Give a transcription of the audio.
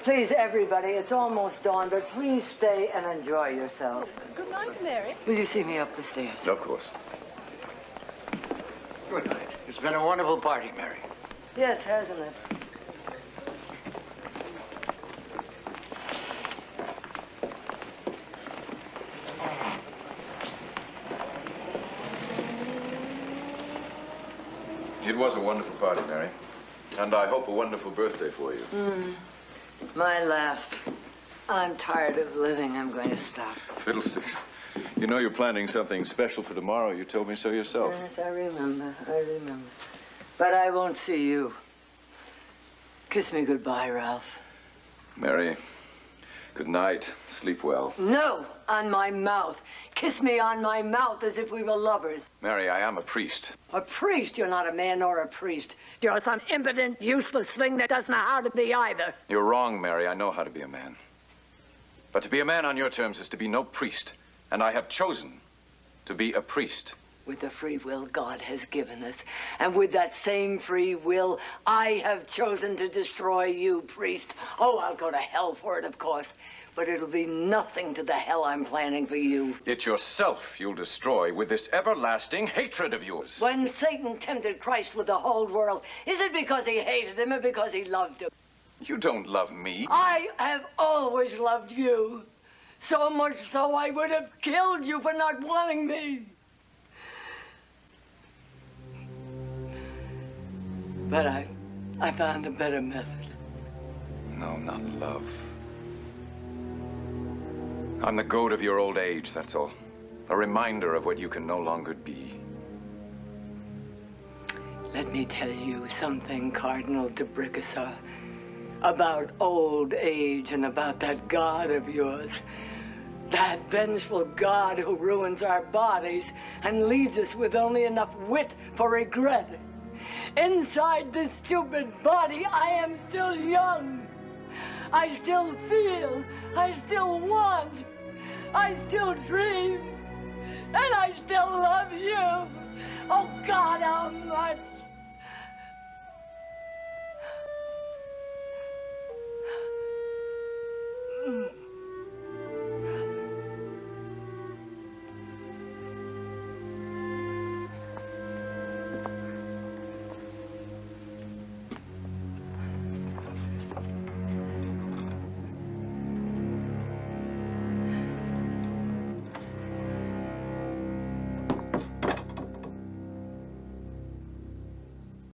Please, everybody, it's almost dawn, but please stay and enjoy yourself. Good night, Mary. Will you see me up the stairs? Of course. Good night. It's been a wonderful party, Mary. Yes, hasn't it? It was a wonderful party, Mary. And I hope a wonderful birthday for you. My last. I'm tired of living. I'm going to stop. Fiddlesticks. You know you're planning something special for tomorrow. You told me so yourself. Yes, I remember. But I won't see you. Kiss me goodbye, Ralph. Mary, good night. Sleep well. No, on my mouth. Kiss me on my mouth as if we were lovers. Mary, I am a priest. A priest? You're not a man nor a priest. You're some impotent, useless thing that doesn't know how to be either. You're wrong, Mary. I know how to be a man. But to be a man on your terms is to be no priest. And I have chosen to be a priest. With the free will God has given us. And with that same free will, I have chosen to destroy you, priest. Oh, I'll go to hell for it, of course. But it'll be nothing to the hell I'm planning for you. It's yourself you'll destroy with this everlasting hatred of yours. When Satan tempted Christ with the whole world, is it because he hated him or because he loved him? You don't love me. I have always loved you. So much so I would have killed you for not wanting me. But I found a better method. No, not love. I'm the goat of your old age, that's all. A reminder of what you can no longer be. Let me tell you something, Cardinal de Bricassar, about old age and about that God of yours. That vengeful God who ruins our bodies and leaves us with only enough wit for regret. Inside this stupid body, I am still young. I still feel. I still want. I still dream. And I still love you. Oh, God, how much?